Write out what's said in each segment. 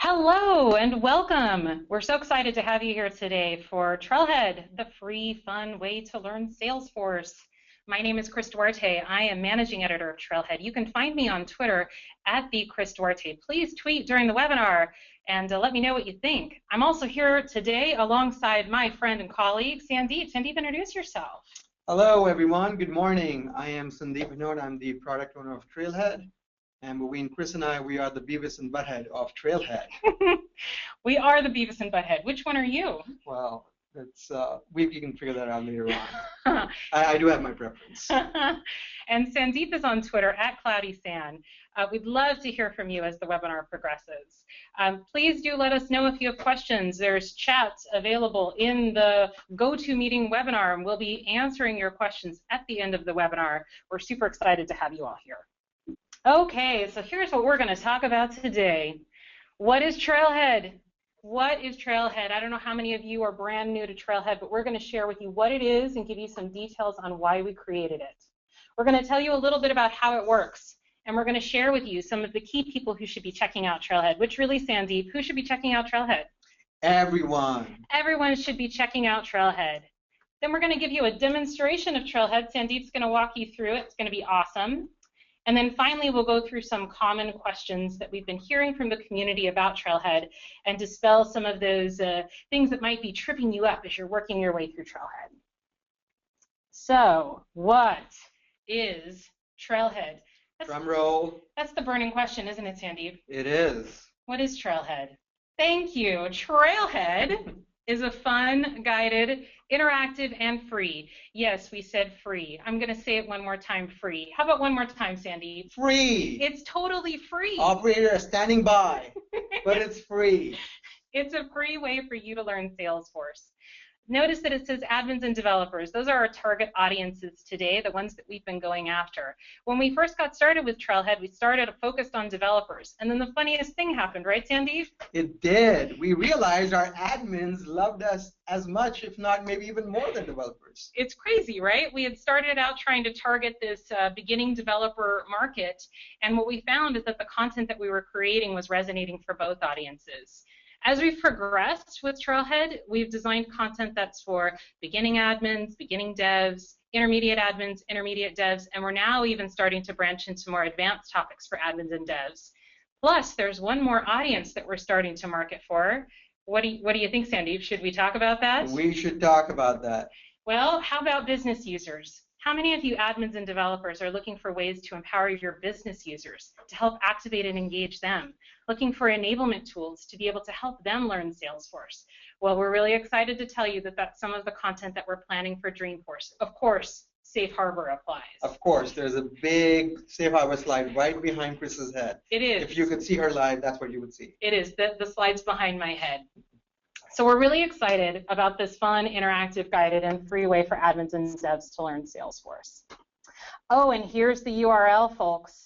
Hello and welcome. We're so excited to have you here today for Trailhead, the free, fun way to learn Salesforce. My name is Chris Duarte. I am managing editor of Trailhead. You can find me on Twitter at @TheChrisDuarte. Please tweet during the webinar and let me know what you think. I'm also here today alongside my friend and colleague, Sandeep. Sandeep, introduce yourself. Hello, everyone. Good morning. I am Sandeep Vinod. I'm the product owner of Trailhead. And between Chris and I, we are the Beavis and Butthead of Trailhead. We are the Beavis and Butthead. Which one are you? Well, that's we can figure that out later on. I do have my preference. And Sandeep is on Twitter at CloudySan. We'd love to hear from you as the webinar progresses. Please do let us know if you have questions. There's chats available in the GoToMeeting webinar, and we'll be answering your questions at the end of the webinar. We're super excited to have you all here. Okay, so here's what we're going to talk about today. What is Trailhead? What is Trailhead? I don't know how many of you are brand new to Trailhead, but we're going to share with you what it is and give you some details on why we created it. We're going to tell you a little bit about how it works, and we're going to share with you some of the key people who should be checking out Trailhead, which really, Sandeep, who should be checking out Trailhead? Everyone. Everyone should be checking out Trailhead. Then we're going to give you a demonstration of Trailhead. Sandeep's going to walk you through it. It's going to be awesome. And then finally, we'll go through some common questions that we've been hearing from the community about Trailhead and dispel some of those things that might be tripping you up as you're working your way through Trailhead. So, what is Trailhead? Drum roll. That's the burning question, isn't it, Sandeep? It is. What is Trailhead? Thank you. Trailhead is a fun, guided, interactive, and free. Yes, we said free. I'm going to say it one more time, free. How about one more time, Sandy? Free. It's totally free. Operator standing by, but it's free. It's a free way for you to learn Salesforce. Notice that it says admins and developers. Those are our target audiences today, the ones that we've been going after. When we first got started with Trailhead, we started focused on developers. And then the funniest thing happened, right, Sandeep? It did. We realized our admins loved us as much, if not maybe even more than developers. It's crazy, right? We had started out trying to target this beginning developer market. And what we found is that the content that we were creating was resonating for both audiences. As we've progressed with Trailhead, we've designed content that's for beginning admins, beginning devs, intermediate admins, intermediate devs, and we're now even starting to branch into more advanced topics for admins and devs. Plus, there's one more audience that we're starting to market for. What do you think, Sandeep? Should we talk about that? We should talk about that. Well, how about business users? How many of you admins and developers are looking for ways to empower your business users, to help activate and engage them? Looking for enablement tools to be able to help them learn Salesforce? Well, we're really excited to tell you that that's some of the content that we're planning for Dreamforce. Of course, Safe Harbor applies. Of course, there's a big Safe Harbor slide right behind Chris's head. It is. If you could see her live, that's what you would see. It is. The slide's behind my head. So we're really excited about this fun, interactive, guided, and free way for admins and devs to learn Salesforce. Oh, and here's the URL, folks.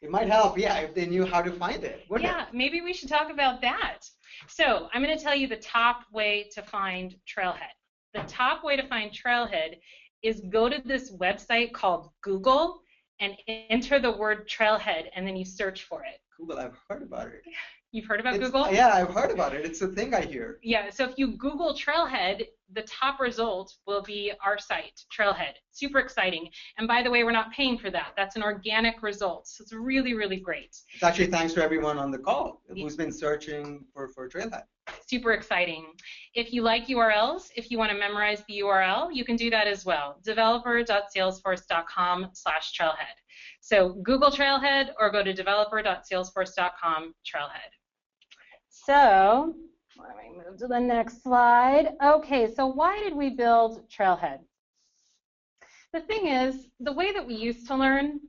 It might help, yeah, if they knew how to find it, wouldn't it? Yeah, maybe we should talk about that. So I'm going to tell you the top way to find Trailhead. The top way to find Trailhead is go to this website called Google and enter the word Trailhead, and then you search for it. Google, I've heard about it. You've heard about Google? Yeah, I've heard about it. It's a thing I hear. Yeah, so if you Google Trailhead, the top result will be our site, Trailhead. Super exciting. And by the way, we're not paying for that. That's an organic result. So it's really, really great. It's actually thanks to everyone on the call who's been searching for Trailhead. Super exciting. If you like URLs, if you want to memorize the URL, you can do that as well. developer.salesforce.com/Trailhead. So Google Trailhead or go to developer.salesforce.com/Trailhead. So let me move to the next slide. Okay, so why did we build Trailhead? The thing is, the way that we used to learn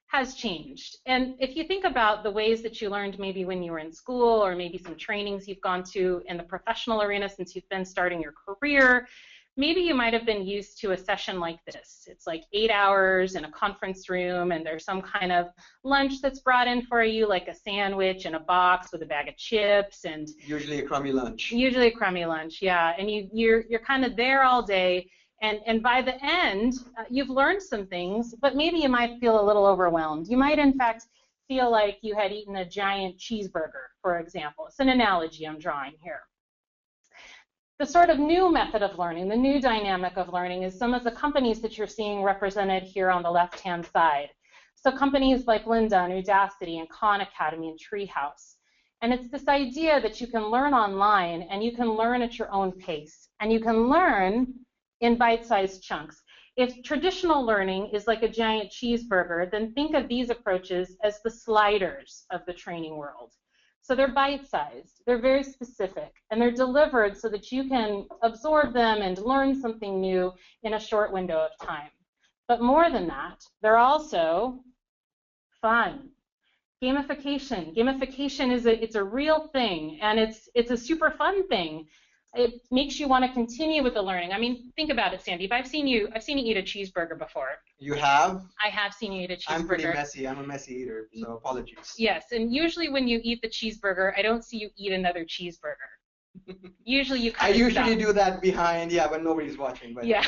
has changed. And if you think about the ways that you learned maybe when you were in school or maybe some trainings you've gone to in the professional arena since you've been starting your career, maybe you might have been used to a session like this. It's like 8 hours in a conference room, and there's some kind of lunch that's brought in for you, like a sandwich in a box with a bag of chips, and usually a crummy lunch. Usually a crummy lunch, yeah. And you're kind of there all day, and by the end, you've learned some things, but maybe you might feel a little overwhelmed. You might, in fact, feel like you had eaten a giant cheeseburger, for example. It's an analogy I'm drawing here. The sort of new method of learning, the new dynamic of learning, is some of the companies that you're seeing represented here on the left-hand side. So companies like Lynda and Udacity and Khan Academy and Treehouse. And it's this idea that you can learn online and you can learn at your own pace. And you can learn in bite-sized chunks. If traditional learning is like a giant cheeseburger, then think of these approaches as the sliders of the training world. So they're bite-sized, they're very specific, and they're delivered so that you can absorb them and learn something new in a short window of time. But more than that, they're also fun. Gamification. Gamification is it's a real thing, and it's a super fun thing. It makes you want to continue with the learning. I mean, think about it, Sandeep. I've seen you eat a cheeseburger before. You have? I have seen you eat a cheeseburger. I'm pretty messy. I'm a messy eater, so apologies. Yes, and usually when you eat the cheeseburger, I don't see you eat another cheeseburger. Usually you kind of usually do that behind, when nobody's watching. But, yeah.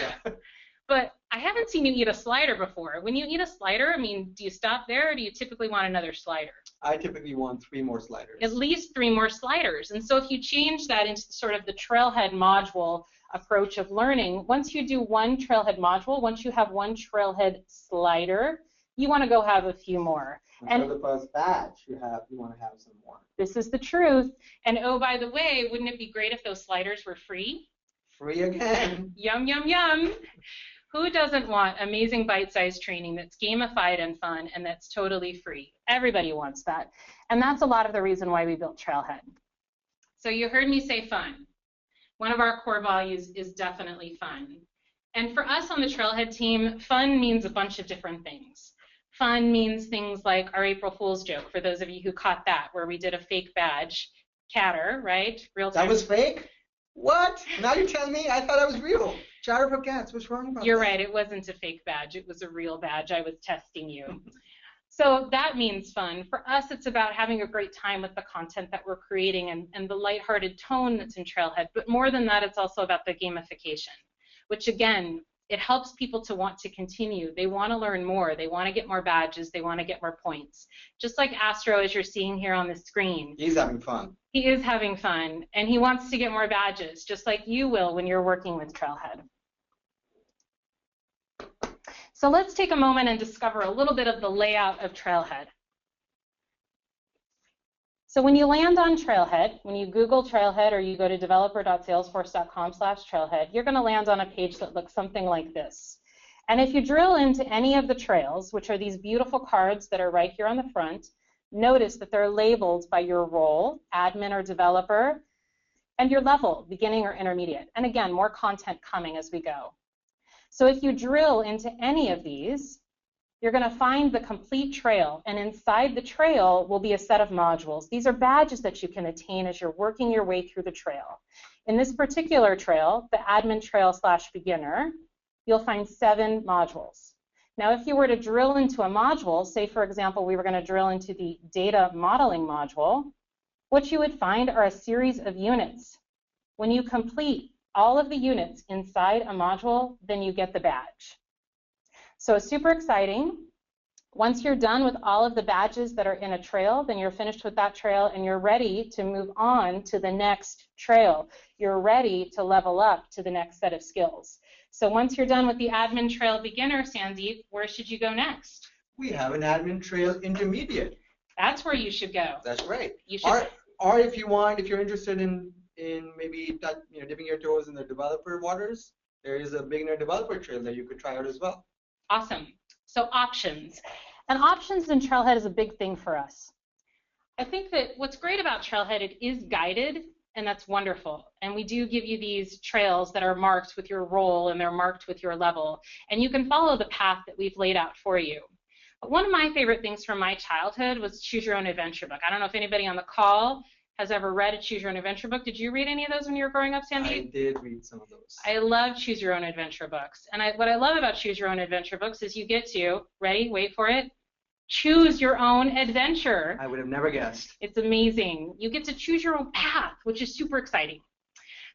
But I haven't seen you eat a slider before. When you eat a slider, I mean, do you stop there, or do you typically want another slider? I typically want 3 more sliders. At least 3 more sliders. And so if you change that into sort of the Trailhead module approach of learning, once you do one Trailhead module, once you have one Trailhead slider, you want to go have a few more. And for the first batch, you want to have some more. This is the truth. And oh, by the way, wouldn't it be great if those sliders were free? Free again. Yum, yum, yum. Who doesn't want amazing bite-sized training that's gamified and fun and that's totally free? Everybody wants that. And that's a lot of the reason why we built Trailhead. So you heard me say fun. One of our core values is definitely fun. And for us on the Trailhead team, fun means a bunch of different things. Fun means things like our April Fool's joke, for those of you who caught that, where we did a fake badge. Catter, right? Real time. That was fake? What? Now you're telling me? I thought I was real. Chatter for cats. What's wrong about that? You're right. It wasn't a fake badge. It was a real badge. I was testing you. So that means fun. For us, it's about having a great time with the content that we're creating and the lighthearted tone that's in Trailhead. But more than that, it's also about the gamification, which, again, it helps people to want to continue. They want to learn more. They want to get more badges. They want to get more points. Just like Astro, as you're seeing here on the screen. He's having fun. He is having fun, and he wants to get more badges, just like you will when you're working with Trailhead. So let's take a moment and discover a little bit of the layout of Trailhead. So when you land on Trailhead, when you Google Trailhead or you go to developer.salesforce.com/Trailhead, you're going to land on a page that looks something like this. And if you drill into any of the trails, which are these beautiful cards that are right here on the front, notice that they're labeled by your role, admin or developer, and your level, beginning or intermediate. And again, more content coming as we go. So if you drill into any of these, you're going to find the complete trail, and inside the trail will be a set of modules. These are badges that you can attain as you're working your way through the trail. In this particular trail, the admin trail/beginner, you'll find 7 modules. Now, if you were to drill into a module, say, for example, we were going to drill into the data modeling module, what you would find are a series of units. When you complete all of the units inside a module, then you get the badge. So super exciting. Once you're done with all of the badges that are in a trail, then you're finished with that trail and you're ready to move on to the next trail. You're ready to level up to the next set of skills. So once you're done with the admin trail beginner, Sandeep, where should you go next? We have an admin trail intermediate. That's where you should go. That's right. You should. Or if you're interested in maybe dipping your toes in the developer waters, there is a beginner developer trail that you could try out as well. Awesome. So options. And options in Trailhead is a big thing for us. I think that what's great about Trailhead, it is guided, and that's wonderful. And we do give you these trails that are marked with your role and they're marked with your level. And you can follow the path that we've laid out for you. But one of my favorite things from my childhood was Choose Your Own Adventure book. I don't know if anybody on the call has ever read a Choose Your Own Adventure book. Did you read any of those when you were growing up, Sandy? I did read some of those. I love Choose Your Own Adventure books. And what I love about Choose Your Own Adventure books is you get to, ready, wait for it, choose your own adventure. I would have never guessed. It's amazing. You get to choose your own path, which is super exciting.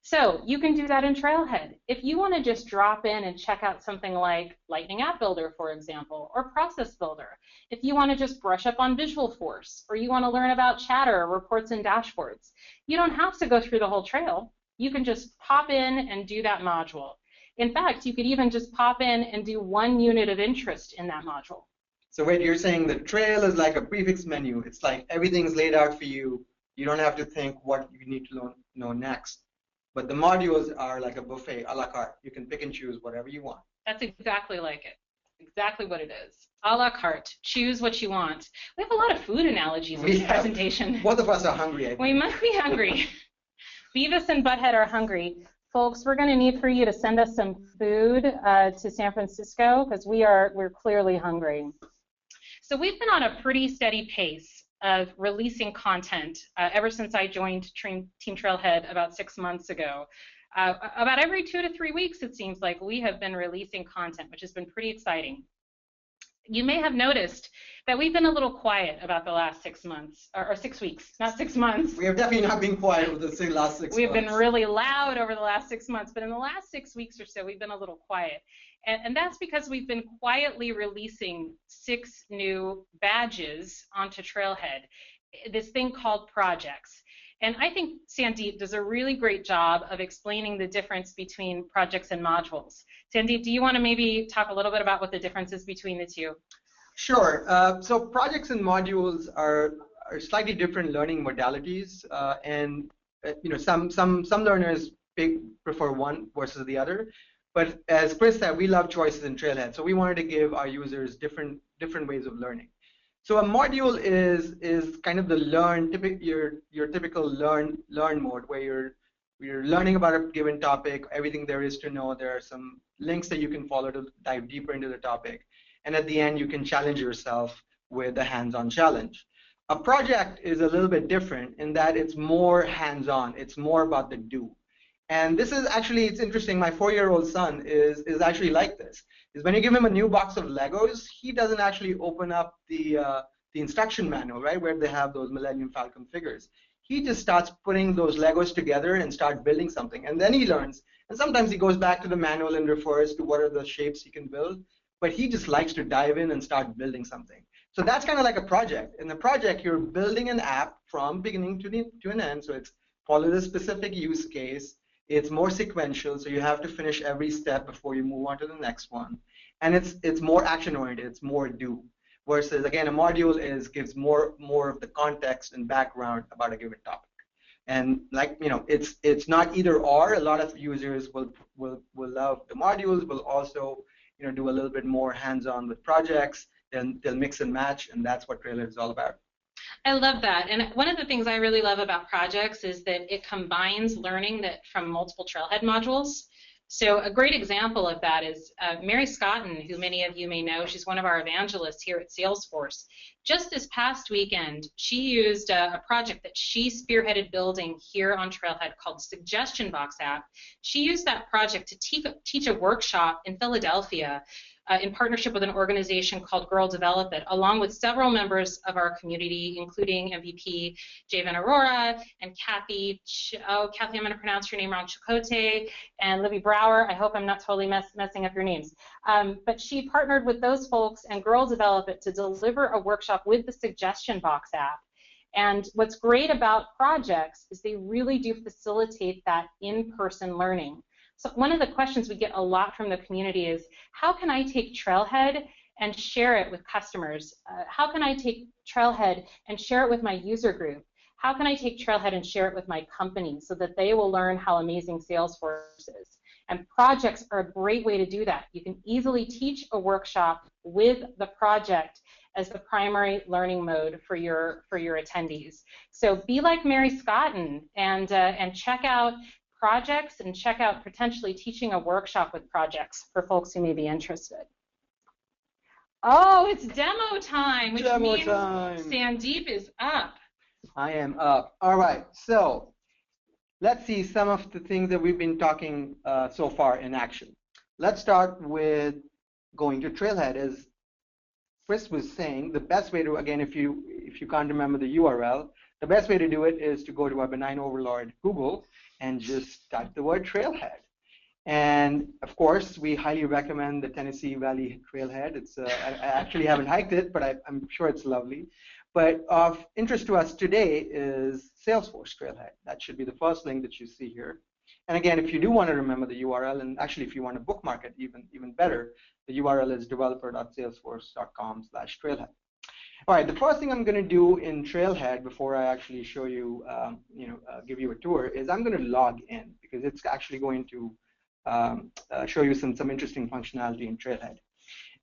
So you can do that in Trailhead. If you want to just drop in and check out something like Lightning App Builder, for example, or Process Builder, if you want to just brush up on Visualforce, or you want to learn about Chatter, reports, and dashboards, you don't have to go through the whole trail. You can just pop in and do that module. In fact, you could even just pop in and do one unit of interest in that module. So wait, you're saying the trail is like a prefix menu. It's like everything's laid out for you. You don't have to think what you need to know next. But the modules are like a buffet, a la carte. You can pick and choose whatever you want. That's exactly like it. Exactly what it is. A la carte. Choose what you want. We have a lot of food analogies in this presentation. Both of us are hungry, I think. We must be hungry. Beavis and Butthead are hungry. Folks, we're going to need for you to send us some food to San Francisco because we're clearly hungry. So we've been on a pretty steady pace of releasing content ever since I joined Team Trailhead about 6 months ago. About every 2 to 3 weeks, it seems like, we have been releasing content, which has been pretty exciting. You may have noticed that we've been a little quiet about the last 6 months, or 6 weeks, not 6 months. We have definitely not been quiet over the last 6 months. We've been really loud over the last 6 months, but in the last 6 weeks or so, we've been a little quiet. And that's because we've been quietly releasing 6 new badges onto Trailhead, this thing called projects. And I think Sandeep does a really great job of explaining the difference between projects and modules. Sandeep, do you want to maybe talk a little bit about what the difference is between the two? Sure. So projects and modules are slightly different learning modalities, and some learners prefer one versus the other. But as Chris said, we love choices in Trailhead, so we wanted to give our users different ways of learning. So a module is kind of the your typical learn mode, where you're learning about a given topic, everything there is to know. There are some links that you can follow to dive deeper into the topic, and at the end you can challenge yourself with a hands-on challenge. A project is a little bit different in that it's more hands-on. It's more about the do. And this is actually, it's interesting, my 4-year-old son is actually like this. Is when you give him a new box of Legos, he doesn't actually open up the instruction manual, right, where they have those Millennium Falcon figures. He just starts putting those Legos together and start building something. And then he learns. And sometimes he goes back to the manual and refers to what are the shapes he can build. But he just likes to dive in and start building something. So that's kind of like a project. In the project, you're building an app from beginning to an end. So it's follow the specific use case. It's more sequential, so you have to finish every step before you move on to the next one. And it's more action-oriented, it's more do. Versus, again, a module gives more of the context and background about a given topic. And it's not either or. A lot of users will love the modules, will also do a little bit more hands-on with projects. Then they'll mix and match, and that's what Trailhead is all about. I love that. And one of the things I really love about projects is that it combines learning from multiple Trailhead modules. So a great example of that is Mary Scotton, who many of you may know. She's one of our evangelists here at Salesforce. Just this past weekend, she used a project that she spearheaded building here on Trailhead called Suggestion Box app. She used that project to teach a workshop in Philadelphia in partnership with an organization called Girl Develop It, along with several members of our community, including MVP Javen Aurora and Kathy, I'm going to pronounce your name wrong, Chakotay, and Libby Brower. I hope I'm not totally messing up your names. But she partnered with those folks and Girl Develop It to deliver a workshop with the Suggestion Box app. And what's great about projects is they really do facilitate that in-person learning. So one of the questions we get a lot from the community is, how can I take Trailhead and share it with customers? How can I take Trailhead and share it with my user group? How can I take Trailhead and share it with my company so that they will learn how amazing Salesforce is? And projects are a great way to do that. You can easily teach a workshop with the project as the primary learning mode for your attendees. So be like Mary Scotton and check out projects and check out potentially teaching a workshop with projects for folks who may be interested. Oh, it's demo time, which means Sandeep is up. I am up. All right, so let's see some of the things that we've been talking so far in action. Let's start with going to Trailhead. As Chris was saying, the best way to, again, if you can't remember the URL, The best way to do it is to go to our benign overlord, Google, and just type the word Trailhead. And of course, we highly recommend the Tennessee Valley Trailhead. I actually haven't hiked it, but I'm sure it's lovely. But of interest to us today is Salesforce Trailhead. That should be the first link that you see here. And again, if you do want to remember the URL, and actually if you want to bookmark it even better, the URL is developer.salesforce.com/trailhead. All right, the first thing I'm going to do in Trailhead before I actually show you, give you a tour, is I'm going to log in because it's actually going to show you some interesting functionality in Trailhead.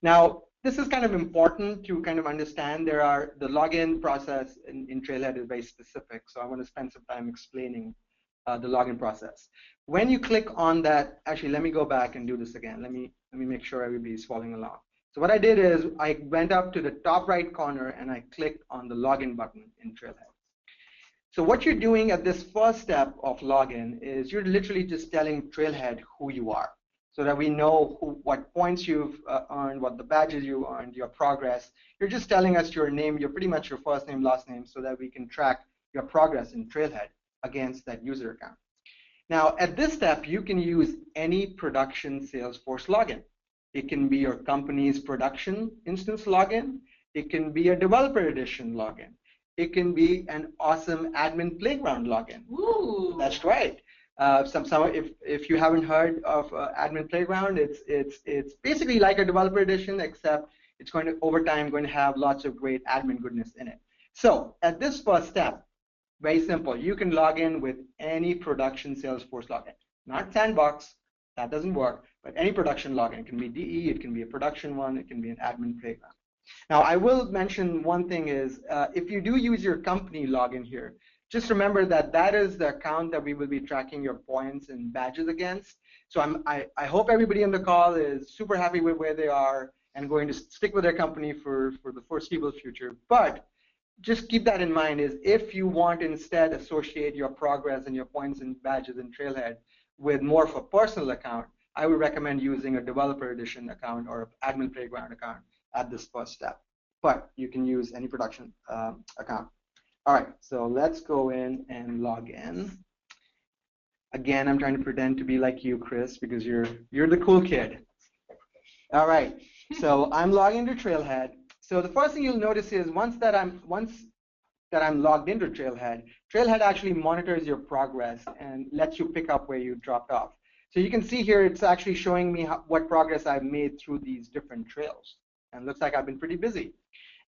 Now, this is kind of important to kind of understand. The login process in Trailhead is very specific, so I want to spend some time explaining the login process. When you click on that, actually, let me go back and do this again. Let me make sure everybody's following along. So what I did is I went up to the top right corner and I clicked on the login button in Trailhead. So what you're doing at this first step of login is you're literally just telling Trailhead who you are, so that we know what points you've earned, what the badges you earned, your progress. You're just telling us your name, pretty much your first name, last name, so that we can track your progress in Trailhead against that user account. Now, at this step, you can use any production Salesforce login. It can be your company's production instance login. It can be a developer edition login. It can be an awesome admin playground login. Ooh. That's right. If you haven't heard of admin playground, it's basically like a developer edition, except it's going to over time going to have lots of great admin goodness in it. So at this first step, very simple. You can log in with any production Salesforce login, not Sandbox. That doesn't work, but any production login. It can be DE, it can be a production one, it can be an admin playground. Now, I will mention one thing is, if you do use your company login here, just remember that that is the account that we will be tracking your points and badges against. So I hope everybody on the call is super happy with where they are and going to stick with their company for the foreseeable future. But just keep that in mind is if you want to instead associate your progress and your points and badges in Trailhead with more of a personal account, I would recommend using a developer edition account or an admin playground account at this first step. But you can use any production account. All right, so let's go in and log in. Again, I'm trying to pretend to be like you, Chris, because you're the cool kid. All right, so I'm logging into Trailhead. So the first thing you'll notice is once that I'm logged into Trailhead, Trailhead actually monitors your progress and lets you pick up where you dropped off. So you can see here it's actually showing me what progress I've made through these different trails. And it looks like I've been pretty busy.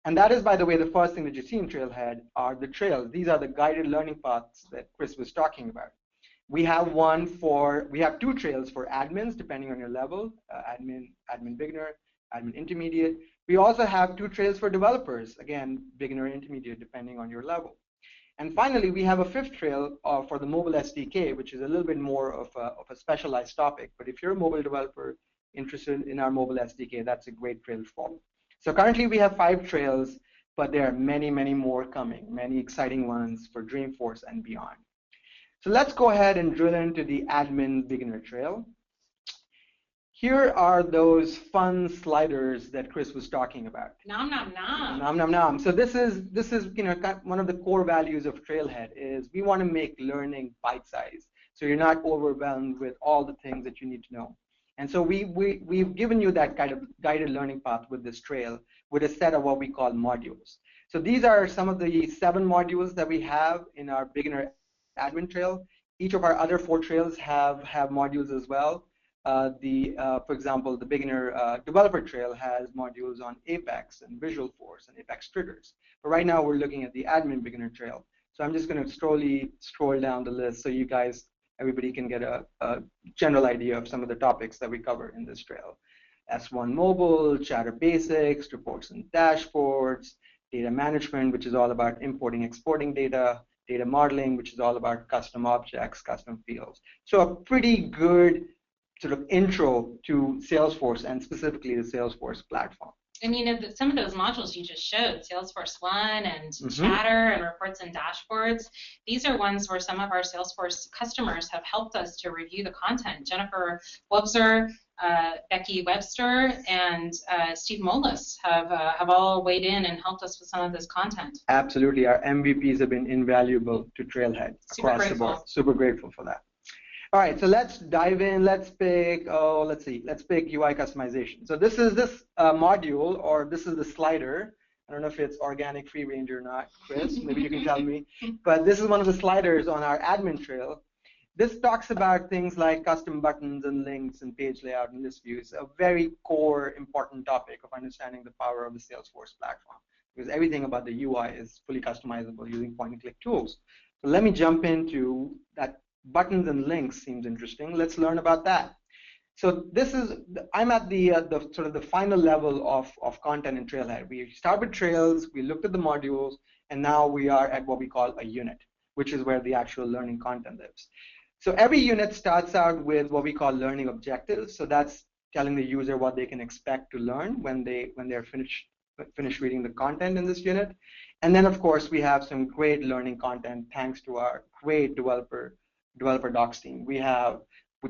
And that is, by the way, the first thing that you see in Trailhead are the trails. These are the guided learning paths that Chris was talking about. We have two trails for admins, depending on your level, admin beginner, admin intermediate. We also have two trails for developers, again, beginner, intermediate, depending on your level. And finally, we have a fifth trail for the mobile SDK, which is a little bit more of a specialized topic. But if you're a mobile developer interested in our mobile SDK, that's a great trail to follow. So currently, we have 5 trails, but there are many, many more coming, many exciting ones for Dreamforce and beyond. So let's go ahead and drill into the admin beginner trail. Here are those fun sliders that Chris was talking about. Nom nom nom. Nom nom nom. So this is one of the core values of Trailhead is we want to make learning bite-sized, so you're not overwhelmed with all the things that you need to know. And so we've given you that kind of guided learning path with this trail with a set of what we call modules. So these are some of the 7 modules that we have in our beginner admin trail. Each of our other 4 trails have modules as well. For example, the beginner developer trail has modules on Apex and Visualforce and Apex triggers. But right now we're looking at the admin beginner trail. So I'm just going to slowly scroll down the list so everybody can get a general idea of some of the topics that we cover in this trail. S1 Mobile, Chatter Basics, Reports and Dashboards, Data Management, which is all about importing, exporting data, Data Modeling, which is all about custom objects, custom fields. So a pretty good sort of intro to Salesforce and specifically the Salesforce platform. I mean, some of those modules you just showed, Salesforce One and Chatter and Reports and Dashboards, these are ones where some of our Salesforce customers have helped us to review the content. Jennifer Wobser Becky Webster, and Steve Molas have all weighed in and helped us with some of this content. Absolutely. Our MVPs have been invaluable to Trailhead across the board. Super grateful for that. All right, so let's dive in. Let's pick, let's pick UI customization. So this is this module, or this is the slider. I don't know if it's organic, free range or not, Chris. Maybe you can tell me. But this is one of the sliders on our admin trail. This talks about things like custom buttons and links and page layout and list views, a very core, important topic of understanding the power of the Salesforce platform, because everything about the UI is fully customizable using point-and-click tools. So let me jump into that. Buttons and links seems interesting. Let's learn about that. So this is, I'm at the sort of the final level of content in Trailhead. We start with Trails, we looked at the modules, and now we are at what we call a unit, which is where the actual learning content lives. So every unit starts out with what we call learning objectives. So that's telling the user what they can expect to learn when they're finished reading the content in this unit. And then, of course, we have some great learning content thanks to our great developer docs team. We have,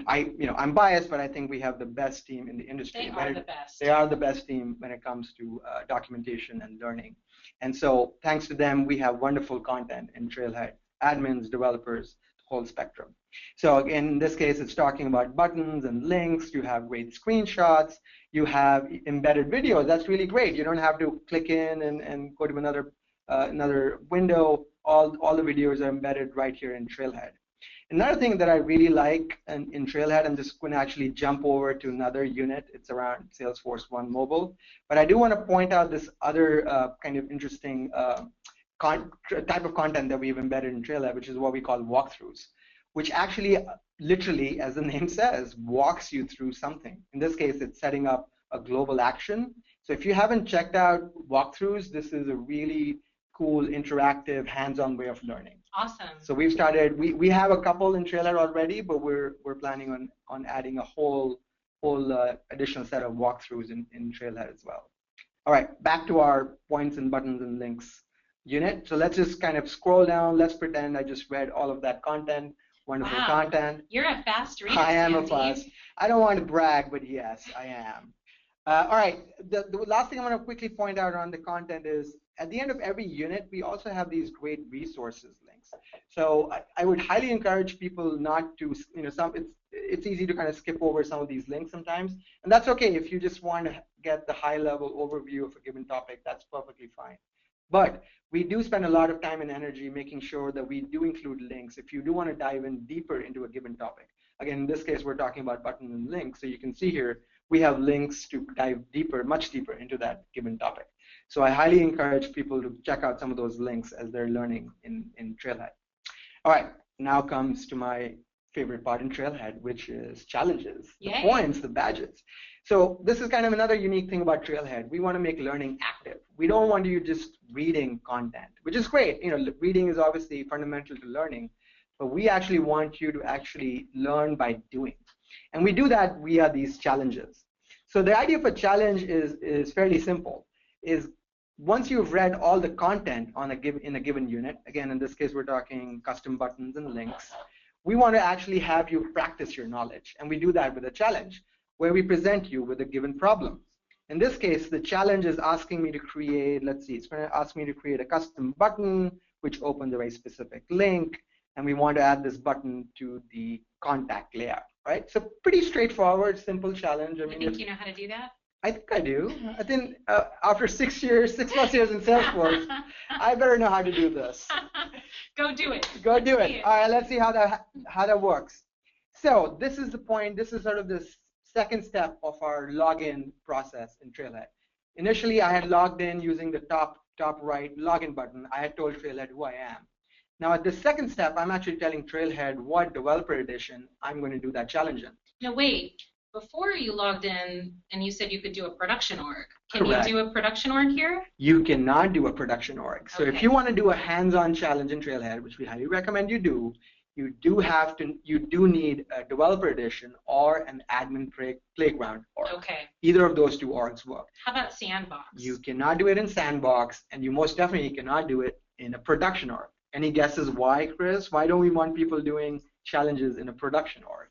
I'm biased, but I think we have the best team in the industry. They are the best. They are the best team when it comes to documentation and learning. And so thanks to them, we have wonderful content in Trailhead, admins, developers, the whole spectrum. So again, in this case, it's talking about buttons and links. You have great screenshots. You have embedded videos. That's really great. You don't have to click in and go to another window. All the videos are embedded right here in Trailhead. Another thing that I really like in Trailhead, I'm just going to actually jump over to another unit. It's around Salesforce One Mobile. But I do want to point out this other kind of interesting type of content that we've embedded in Trailhead, which is what we call walkthroughs, which actually literally, as the name says, walks you through something. In this case, it's setting up a global action. So if you haven't checked out walkthroughs, this is a really cool, interactive, hands-on way of learning. Awesome. So we've started. We have a couple in Trailhead already, but we're planning on adding a whole additional set of walkthroughs in Trailhead as well. All right, back to our points and buttons and links unit. So let's just kind of scroll down. Let's pretend I just read all of that content. Wonderful content. You're a fast reader. I am a fast. I don't want to brag, but yes, I am. All right. The last thing I want to quickly point out on the content is, at the end of every unit, we also have these great resources links. So I would highly encourage people not to, it's easy to kind of skip over some of these links sometimes, and that's okay. If you just want to get the high-level overview of a given topic, that's perfectly fine. But we do spend a lot of time and energy making sure that we do include links if you do want to dive in deeper into a given topic. Again, in this case, we're talking about buttons and links. So you can see here, we have links to dive deeper, much deeper into that given topic. So I highly encourage people to check out some of those links as they're learning in Trailhead. All right, now comes to my favorite part in Trailhead, which is challenges, the points, the badges. So this is kind of another unique thing about Trailhead. We want to make learning active. We don't want you just reading content, which is great. Reading is obviously fundamental to learning, but we actually want you to actually learn by doing. And we do that via these challenges. So the idea of a challenge is fairly simple. Is once you've read all the content in a given unit, again, in this case, we're talking custom buttons and links, we want to actually have you practice your knowledge. And we do that with a challenge, where we present you with a given problem. In this case, the challenge is asking me to create, it's going to ask me to create a custom button, which opens a very specific link. And we want to add this button to the contact layout, right? So pretty straightforward, simple challenge. I think you know how to do that? I think I do. I think after 6 plus years in Salesforce, I better know how to do this. Go do it. Go do it. All right, let's see how that works. So this is the point. This is sort of the second step of our login process in Trailhead. Initially, I had logged in using the top right login button. I had told Trailhead who I am. Now at the second step, I'm actually telling Trailhead what developer edition I'm going to do that challenge in. No, wait. Before you logged in and you said you could do a production org. Can Correct. You do a production org here? You cannot do a production org. So if you want to do a hands-on challenge in Trailhead, which we highly recommend you do, you do need a developer edition or an admin playground org. Okay. Either of those two orgs work. How about Sandbox? You cannot do it in Sandbox, and you most definitely cannot do it in a production org. Any guesses why, Chris? Why don't we want people doing challenges in a production org?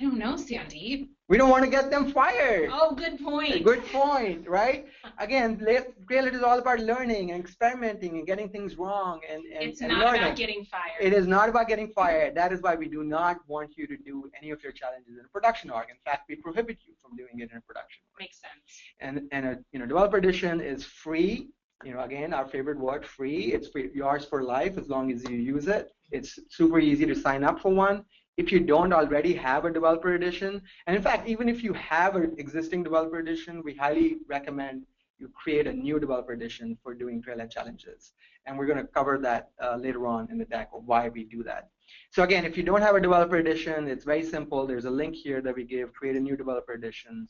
I don't know, Sandeep. We don't want to get them fired. Oh, good point. Good point, right? Again, Trailhead is all about learning and experimenting and getting things wrong and It's and not learning. about getting fired. It is not about getting fired. That is why we do not want you to do any of your challenges in a production org. In fact, we prohibit you from doing it in a production org. Makes sense. And a developer edition is free. Again, our favorite word, free. It's yours for life as long as you use it. It's super easy to sign up for one. If you don't already have a developer edition, and in fact, even if you have an existing developer edition, we highly recommend you create a new developer edition for doing Trailhead challenges. And we're going to cover that later on in the deck of why we do that. So again, if you don't have a developer edition, it's very simple. There's a link here that we give, create a new developer edition.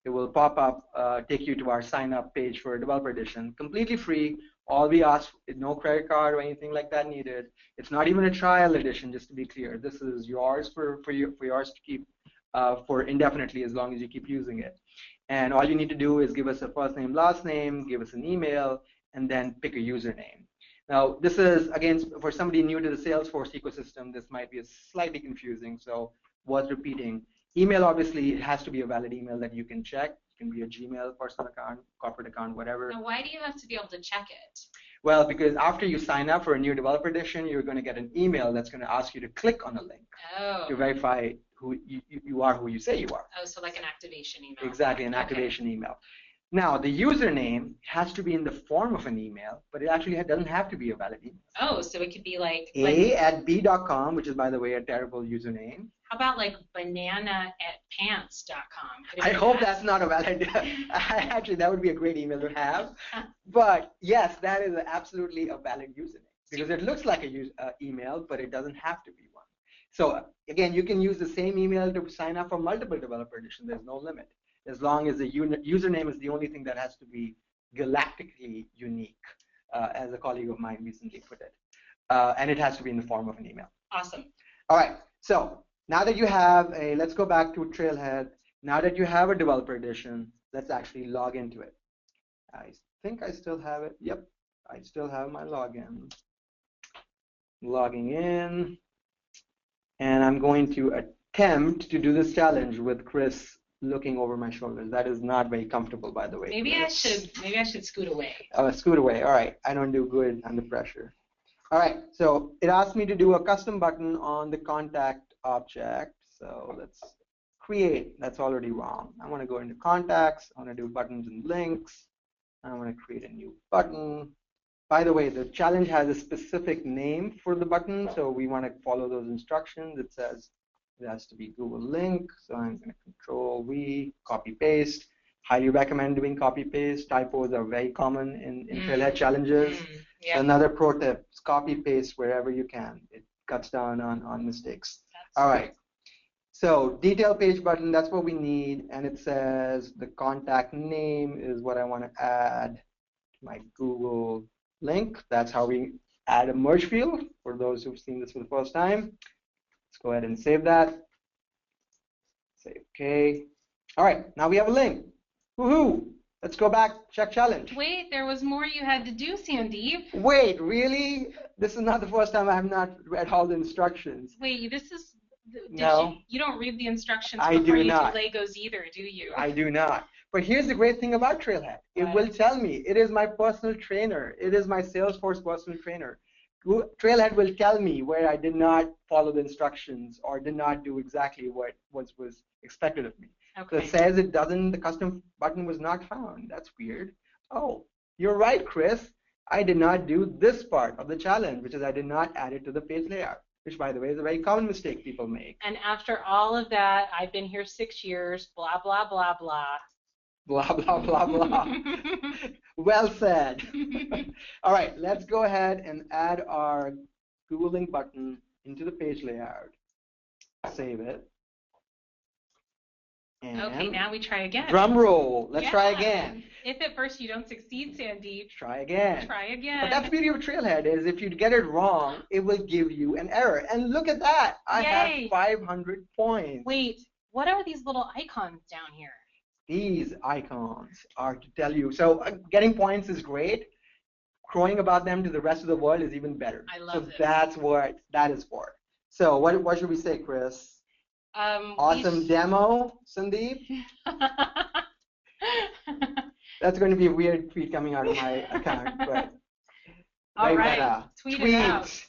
It will pop up, take you to our sign up page for a developer edition, completely free. All we ask is no credit card or anything like that needed. It's not even a trial edition, just to be clear. This is yours for yours to keep for indefinitely as long as you keep using it. And all you need to do is give us a first name, last name, give us an email, and then pick a username. Now, this is, again, for somebody new to the Salesforce ecosystem, this might be slightly confusing, so worth repeating. Email, obviously, it has to be a valid email that you can check. It can be a Gmail, personal account, corporate account, whatever. Now, why do you have to be able to check it? Well, because after you sign up for a new developer edition, you're going to get an email that's going to ask you to click on a link to verify who you are, who you say you are. Oh, so like an activation email. Exactly, an activation email. Now, the username has to be in the form of an email, but it actually doesn't have to be a valid email. Oh, so it could be like a@b.com, which is, by the way, a terrible username. How about like banana@pants.com? I hope that's not a valid. Actually, that would be a great email to have. But yes, that is absolutely a valid username because it looks like a email, but it doesn't have to be one. So again, you can use the same email to sign up for multiple developer editions. There's no limit, as long as the username is the only thing that has to be galactically unique, as a colleague of mine recently put it. And it has to be in the form of an email. Awesome. All right, so now that you have let's go back to Trailhead. Now that you have a developer edition, let's actually log into it. I think I still have it. Yep, I still have my login. Logging in. And I'm going to attempt to do this challenge with Chris looking over my shoulders. That is not very comfortable, by the way. Maybe I should scoot away. Oh, scoot away. All right. I don't do good under pressure. All right. So it asked me to do a custom button on the contact object. So let's create. That's already wrong. I want to go into contacts. I want to do buttons and links. I want to create a new button. By the way, the challenge has a specific name for the button, so we want to follow those instructions. It says it has to be Google link, so I'm going to Control-V, copy-paste. Highly recommend doing copy-paste. Typos are very common in Trailhead challenges. Yep. So another pro tip is copy-paste wherever you can. It cuts down on mistakes. All right. So detail page button, that's what we need, and it says the contact name is what I want to add to my Google link. That's how we add a merge field for those who've seen this for the first time. Let's go ahead and save that. Say OK. All right, now we have a link. Woohoo! Let's go back, check challenge. Wait, there was more you had to do, Sandeep. Wait, really? This is not the first time I have not read all the instructions. Wait, this is. No. You don't read the instructions I before do you not. do Legos either, do you? I do not. But here's the great thing about Trailhead. It What? will tell me. It is my personal trainer. It is my Salesforce personal trainer. Trailhead will tell me where I did not follow the instructions or did not do exactly what was expected of me. Okay. So it says it doesn't, the custom button was not found. That's weird. Oh, you're right, Chris. I did not do this part of the challenge, which is I did not add it to the page layout, which, by the way, is a very common mistake people make. And after all of that, I've been here 6 years, blah, blah, blah, blah. Blah, blah, blah, blah. Well said. All right, let's go ahead and add our Google Link button into the page layout. Save it. And Okay, now we try again. Drum roll. Let's try Yeah. again. If at first you don't succeed, Sandeep, Try again. try again. But that's the beauty of Trailhead is if you get it wrong, it will give you an error. And look at that. I Yay. have 500 points. Wait, what are these little icons down here? These icons are to tell you. So getting points is great. Crowing about them to the rest of the world is even better. I love this. So that's what that is for. So what should we say, Chris? Awesome demo, Sandeep. That's going to be a weird tweet coming out of my account, but all right, tweet it out.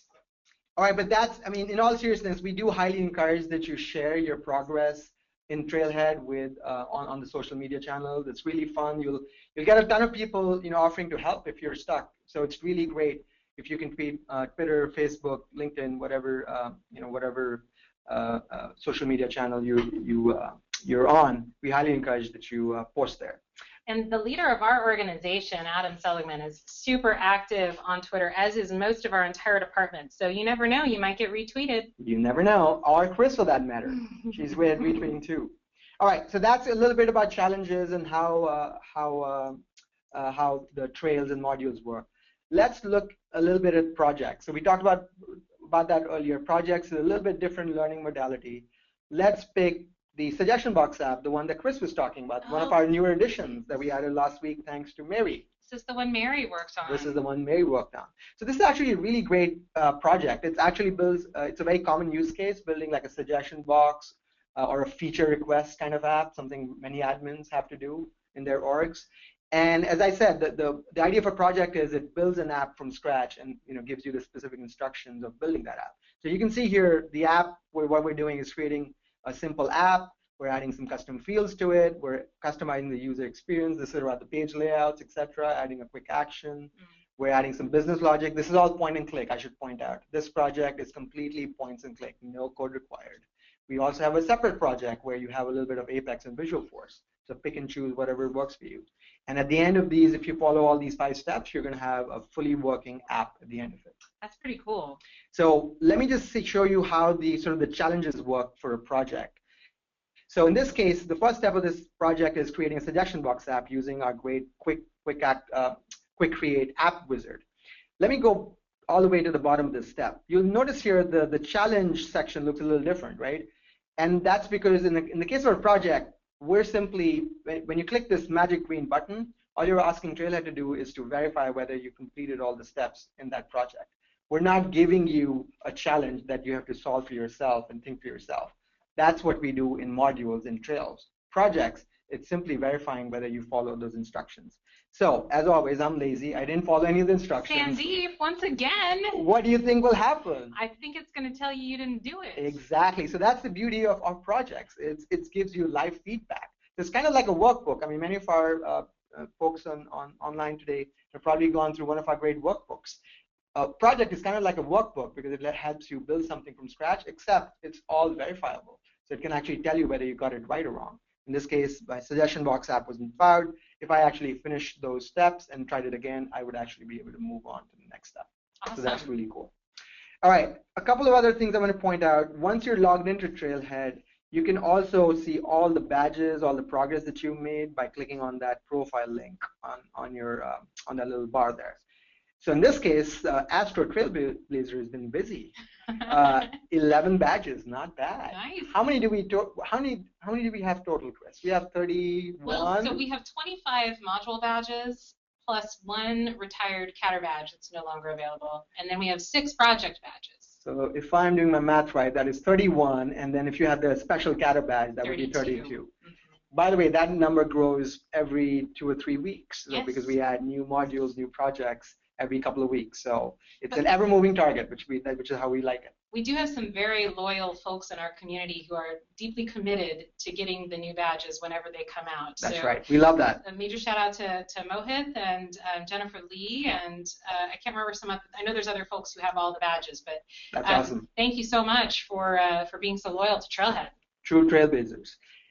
All right, but that's, I mean, in all seriousness, we do highly encourage that you share your progress in Trailhead with on the social media channels. It's really fun. You'll get a ton of people, offering to help if you're stuck. So it's really great if you can tweet Twitter, Facebook, LinkedIn, whatever whatever social media channel you're on. We highly encourage that you post there. And the leader of our organization, Adam Seligman, is super active on Twitter, as is most of our entire department. So you never know, you might get retweeted. You never know, or Chris for that matter. She's great at retweeting too. All right, so that's a little bit about challenges and how the trails and modules work. Let's look a little bit at projects. So we talked about that earlier. Projects is a little bit different learning modality. Let's pick the suggestion box app, the one that Chris was talking about, one of our newer additions that we added last week thanks to Mary. This is the one Mary worked on. This is the one Mary worked on. So this is actually a really great project. It's actually builds, it's a very common use case, building like a suggestion box or a feature request kind of app, something many admins have to do in their orgs. And as I said, the idea of a project is it builds an app from scratch and gives you the specific instructions of building that app. So you can see here the app where what we're doing is creating a simple app. We're adding some custom fields to it. We're customizing the user experience. This is about the page layouts, etc. Adding a quick action. We're adding some business logic. This is all point and click, I should point out. This project is completely points and click, no code required. We also have a separate project where you have a little bit of Apex and Visualforce. So pick and choose whatever works for you. And at the end of these, if you follow all these 5 steps, you're going to have a fully working app at the end of it. That's pretty cool. So let me just show you how the challenges work for a project. So in this case, the first step of this project is creating a suggestion box app using our great quick create app wizard. Let me go all the way to the bottom of this step. You'll notice here the challenge section looks a little different, right? And that's because in the case of a project, we're simply, when you click this magic green button, all you're asking Trailhead to do is to verify whether you completed all the steps in that project. We're not giving you a challenge that you have to solve for yourself and think for yourself. That's what we do in modules and trails. Projects, it's simply verifying whether you follow those instructions. So, as always, I'm lazy. I didn't follow any of the instructions. Sandeep, once again. What do you think will happen? I think it's going to tell you didn't do it. Exactly. So that's the beauty of projects. It gives you live feedback. It's kind of like a workbook. I mean, many of our folks online today have probably gone through one of our great workbooks. A project is kind of like a workbook because it helps you build something from scratch, except it's all verifiable. So it can actually tell you whether you got it right or wrong. In this case, my suggestion box app wasn't found. If I actually finished those steps and tried it again, I would actually be able to move on to the next step. Awesome. So that's really cool. All right, a couple of other things I want to point out. Once you're logged into Trailhead, you can also see all the badges, all the progress that you made by clicking on that profile link on that little bar there. So in this case, Astro Trailblazer has been busy. 11 badges, not bad. Nice. How many do we have total, Chris? We have 31. Well, so we have 25 module badges plus 1 retired catter badge that's no longer available, and then we have 6 project badges. So if I'm doing my math right, that is 31, and then if you have the special catter badge, that 32. Would be 32. Mm-hmm. By the way, that number grows every 2 or 3 weeks, so because we add new modules, new projects every couple of weeks. So it's an ever-moving target, which is how we like it. We do have some very loyal folks in our community who are deeply committed to getting the new badges whenever they come out. That's right. We love that. A major shout out to Mohit and Jennifer Lee, and I can't remember some other. I know there's other folks who have all the badges, but that's awesome. Thank you so much for being so loyal to Trailhead. True Trailblazers.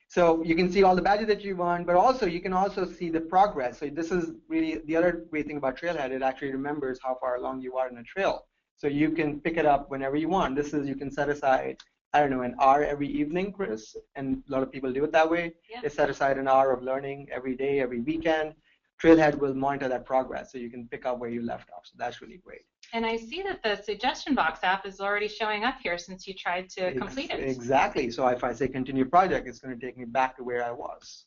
So you can see all the badges that you won, but also you can also see the progress. So this is really the other great thing about Trailhead. It actually remembers how far along you are in a trail. So you can pick it up whenever you want. This is, you can set aside, I don't know, an hour every evening, Chris, and a lot of people do it that way. Yeah. They set aside an hour of learning every day, every weekend. Trailhead will monitor that progress, so you can pick up where you left off. So that's really great. And I see that the suggestion box app is already showing up here since you tried to complete it. Exactly. So if I say continue project, it's going to take me back to where I was.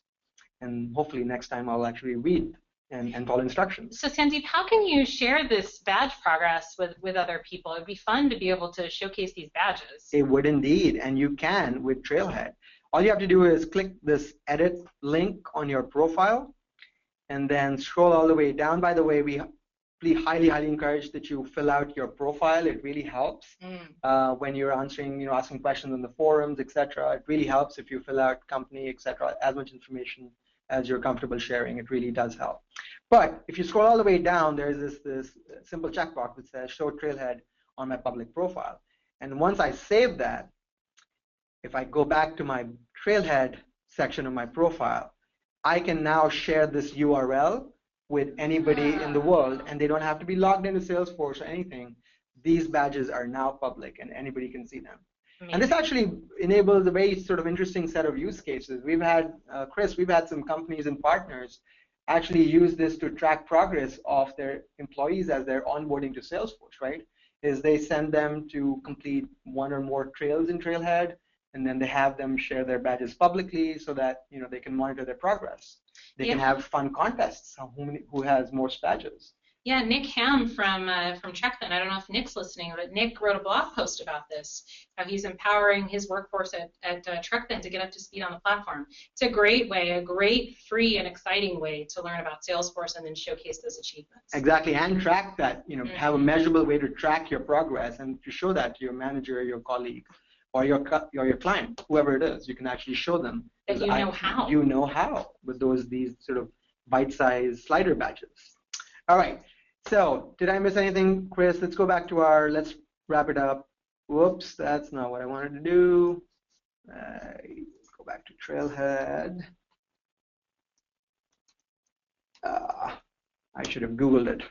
And hopefully next time I'll actually read and follow instructions. So Sandeep, how can you share this badge progress with other people? It'd be fun to be able to showcase these badges. It would indeed, and you can with Trailhead. All you have to do is click this edit link on your profile and then scroll all the way down. By the way, we highly encourage that you fill out your profile. It really helps when you're asking questions in the forums, etc. It really helps if you fill out company, etc. As much information as you're comfortable sharing. It really does help. But if you scroll all the way down, there's this simple checkbox that says Show Trailhead on my public profile. And once I save that, if I go back to my Trailhead section of my profile, I can now share this URL with anybody in the world, and they don't have to be logged into Salesforce or anything. These badges are now public, and anybody can see them. Amazing. And this actually enables a very sort of interesting set of use cases. We've had, Chris, we've had some companies and partners actually use this to track progress of their employees as they're onboarding to Salesforce, right? Is they send them to complete one or more trails in Trailhead, and then they have them share their badges publicly so that they can monitor their progress. They can have fun contests on who has more badges. Yeah, Nick Ham from Trailhead. I don't know if Nick's listening, but Nick wrote a blog post about this, how he's empowering his workforce at Trailhead to get up to speed on the platform. It's a great way, a great, free, and exciting way to learn about Salesforce and then showcase those achievements. Exactly, and track that. Have a measurable way to track your progress and to show that to your manager, your colleague, or your client, whoever it is. You can actually show them that you know how. You know how with these sort of bite-sized slider badges. All right. So did I miss anything, Chris? Let's go back to let's wrap it up. Whoops, that's not what I wanted to do. Go back to Trailhead. I should have Googled it.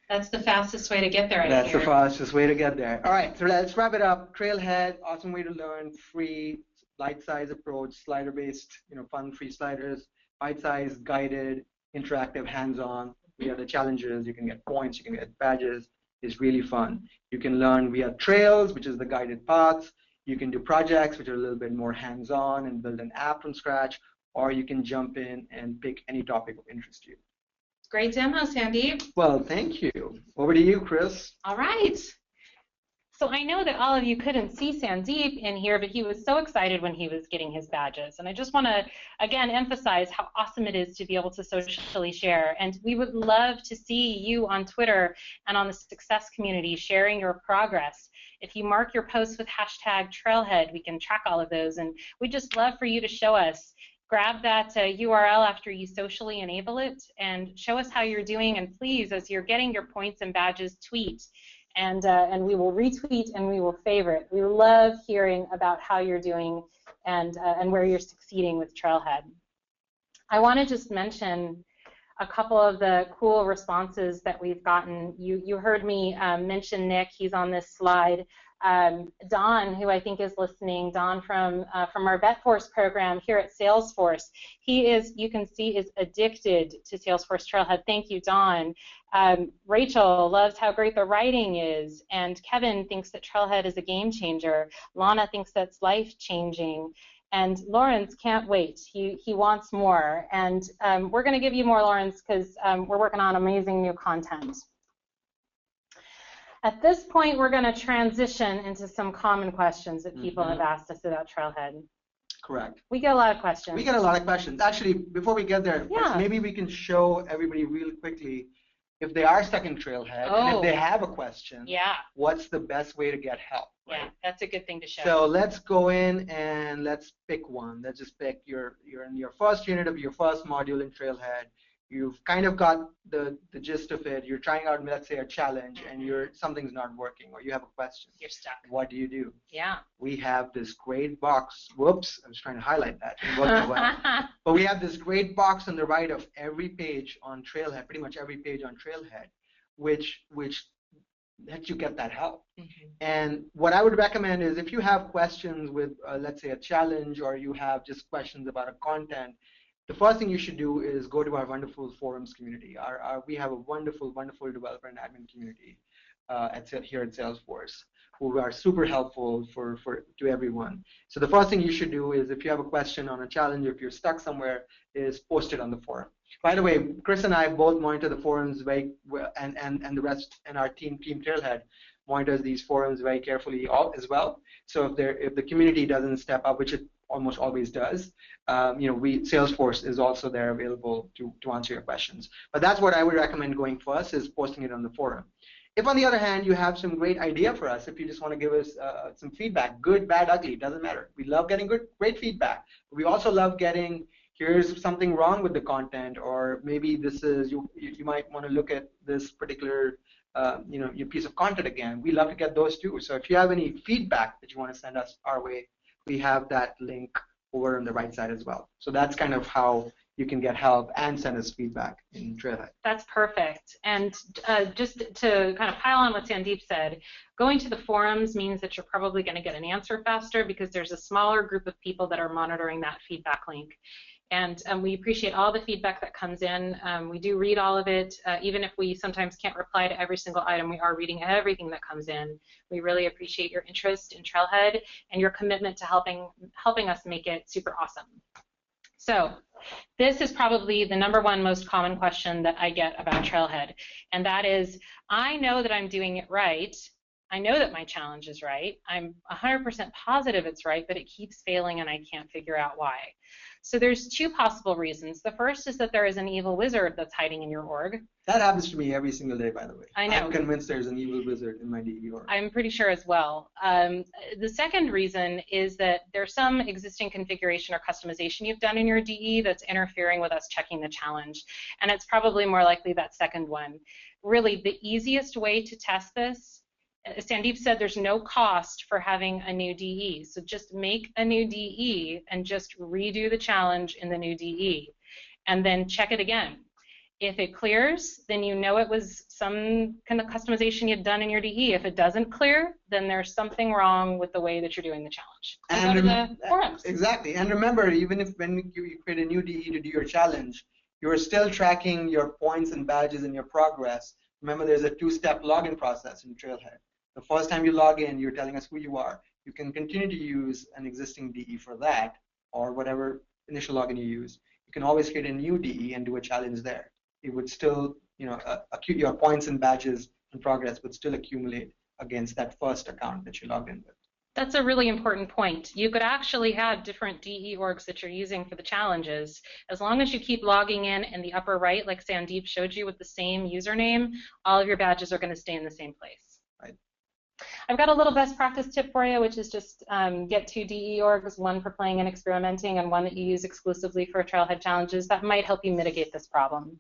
That's the fastest way to get there. That's the fastest way to get there. All right, so let's wrap it up. Trailhead, awesome way to learn, free, bite-sized approach, slider-based, fun, free sliders, bite-sized, guided, interactive, hands-on. We have the challenges. You can get points. You can get badges. It's really fun. You can learn via trails, which is the guided paths. You can do projects, which are a little bit more hands-on and build an app from scratch, or you can jump in and pick any topic of interest to you. Great demo, Sandeep. Well, thank you. Over to you, Chris. All right. So I know that all of you couldn't see Sandeep in here, but he was so excited when he was getting his badges. And I just want to, again, emphasize how awesome it is to be able to socially share. And we would love to see you on Twitter and on the Success community sharing your progress. If you mark your posts with #Trailhead, we can track all of those. And we'd just love for you to show us. Grab that URL after you socially enable it and show us how you're doing. And please, as you're getting your points and badges, tweet. And we will retweet and we will favorite. We love hearing about how you're doing and where you're succeeding with Trailhead. I want to just mention a couple of the cool responses that we've gotten. You heard me mention Nick. He's on this slide. Don, who I think is listening, Don from our VetForce program here at Salesforce. He is, you can see, is addicted to Salesforce Trailhead. Thank you, Don. Rachel loves how great the writing is, and Kevin thinks that Trailhead is a game changer. Lana thinks that's life-changing. And Lawrence can't wait. He wants more. And we're going to give you more, Lawrence, because we're working on amazing new content. At this point, we're going to transition into some common questions that people have asked us about Trailhead. Correct. We get a lot of questions. We get a lot of questions. Actually, before we get there, maybe we can show everybody really quickly if they are stuck in Trailhead and if they have a question, what's the best way to get help? Right? Yeah, that's a good thing to show. So let's go in and let's pick one. Let's just pick you're in your first unit of your first module in Trailhead. You've kind of got the gist of it. You're trying out, let's say, a challenge, and something's not working, or you have a question. You're stuck. What do you do? Yeah. We have this great box. Whoops, I was trying to highlight that. It wasn't well. But we have this great box on the right of every page on Trailhead, pretty much every page on Trailhead, which lets you get that help. And what I would recommend is if you have questions with, let's say, a challenge, or you have just questions about a content, the first thing you should do is go to our wonderful forums community. We have a wonderful, wonderful developer and admin community here at Salesforce. who are super helpful to everyone. So the first thing you should do is, if you have a question on a challenge, if you're stuck somewhere, is post it on the forum. By the way, Chris and I both monitor the forums very well, and the rest, and our team Trailhead monitors these forums very carefully as well. So if the community doesn't step up, which it almost always does, Salesforce is also there available to answer your questions. But that's what I would recommend going first, is posting it on the forum. If, on the other hand, you have some great idea for us, if you just want to give us some feedback, good, bad, ugly, doesn't matter. We love getting great feedback. We also love getting, here's something wrong with the content, or maybe this is, you might want to look at this particular your piece of content again. We love to get those too. So if you have any feedback that you want to send us our way, we have that link over on the right side as well. So that's kind of how you can get help and send us feedback in Trailhead. That's perfect. And just to kind of pile on what Sandeep said, going to the forums means that you're probably going to get an answer faster, because there's a smaller group of people that are monitoring that feedback link. And we appreciate all the feedback that comes in. We do read all of it. Even if we sometimes can't reply to every single item, we are reading everything that comes in. We really appreciate your interest in Trailhead and your commitment to helping us make it super awesome. So this is probably the #1 most common question that I get about Trailhead, and that is, I know that I'm doing it right. I know that my challenge is right. I'm 100% positive it's right, but it keeps failing and I can't figure out why. So there's 2 possible reasons. The first is that there is an evil wizard that's hiding in your org. That happens to me every single day, by the way. I know. I'm convinced there's an evil wizard in my DE org. I'm pretty sure as well. The second reason is that there's some existing configuration or customization you've done in your DE that's interfering with us checking the challenge. And it's probably more likely that second one. Really, the easiest way to test this, Sandeep said there's no cost for having a new DE. So just make a new DE and just redo the challenge in the new DE, and then check it again. If it clears, then you know it was some kind of customization you'd done in your DE. If it doesn't clear, then there's something wrong with the way that you're doing the challenge. And go to the forums. Exactly. And remember, even if when you create a new DE to do your challenge, you're still tracking your points and badges and your progress. Remember, there's a 2-step login process in Trailhead. The first time you log in, you're telling us who you are. You can continue to use an existing DE for that, or whatever initial login you use. You can always create a new DE and do a challenge there. It would still, your points and badges and progress would still accumulate against that first account that you logged in with. That's a really important point. You could actually have different DE orgs that you're using for the challenges. As long as you keep logging in the upper right, like Sandeep showed you, with the same username, all of your badges are going to stay in the same place. Right. I've got a little best practice tip for you, which is just get 2 DE orgs, one for playing and experimenting and one that you use exclusively for Trailhead challenges. That might help you mitigate this problem.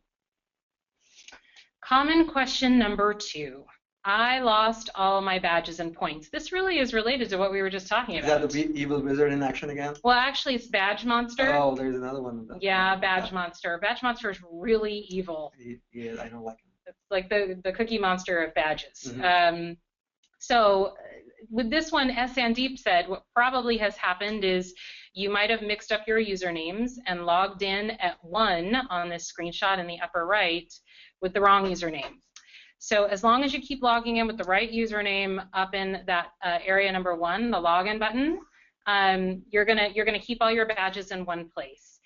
Common question #2. I lost all my badges and points. This really is related to what we were just talking about. Is that the evil wizard in action again? Well, actually, it's Badge Monster. Oh, there's another one. Yeah, Badge Monster. Badge Monster is really evil. Yeah, I don't like him. It's like the Cookie Monster of badges. Mm-hmm. So with this one, as Sandeep said, what probably has happened is you might have mixed up your usernames and logged in at 1 on this screenshot in the upper right with the wrong username. So as long as you keep logging in with the right username up in that area #1, the login button, you're gonna keep all your badges in one place.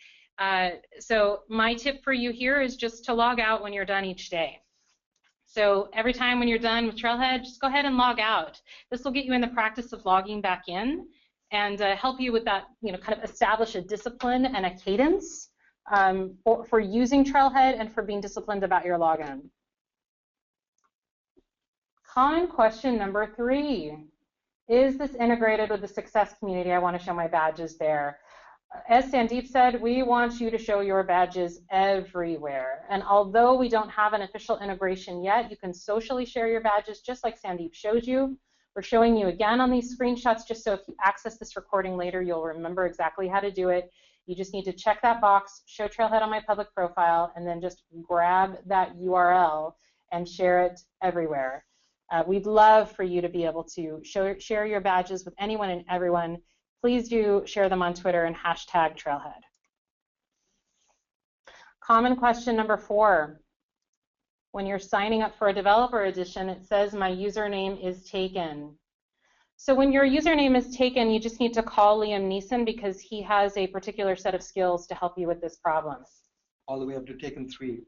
So my tip for you here is just to log out when you're done each day. So every time when you're done with Trailhead, just go ahead and log out. This will get you in the practice of logging back in and help you with that, kind of establish a discipline and a cadence for using Trailhead and for being disciplined about your login. Common question #3. Is this integrated with the success community? I want to show my badges there. As Sandeep said, we want you to show your badges everywhere. And although we don't have an official integration yet, you can socially share your badges just like Sandeep showed you. We're showing you again on these screenshots just so if you access this recording later, you'll remember exactly how to do it. You just need to check that box, show Trailhead on my public profile, and then just grab that URL and share it everywhere. We'd love for you to be able to share your badges with anyone and everyone. Please do share them on Twitter and #Trailhead. Common question #4. When you're signing up for a developer edition, it says my username is taken. So when your username is taken, you just need to call Liam Neeson because he has a particular set of skills to help you with this problem. All the way up to taken 3.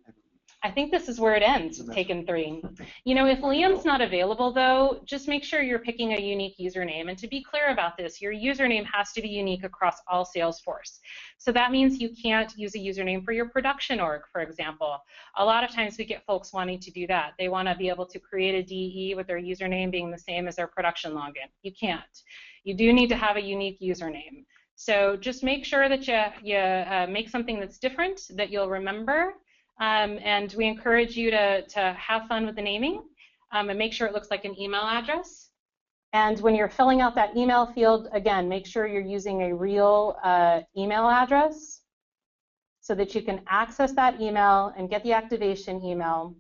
I think this is where it ends, taken 3. You know, if Liam's not available, though, just make sure you're picking a unique username. And to be clear about this, your username has to be unique across all Salesforce. So that means you can't use a username for your production org, for example. A lot of times we get folks wanting to do that. They want to be able to create a DE with their username being the same as their production login. You can't. You do need to have a unique username. So just make sure that you make something that's different, that you'll remember. And we encourage you to have fun with the naming and make sure it looks like an email address. And when you're filling out that email field, again, make sure you're using a real email address so that you can access that email and get the activation email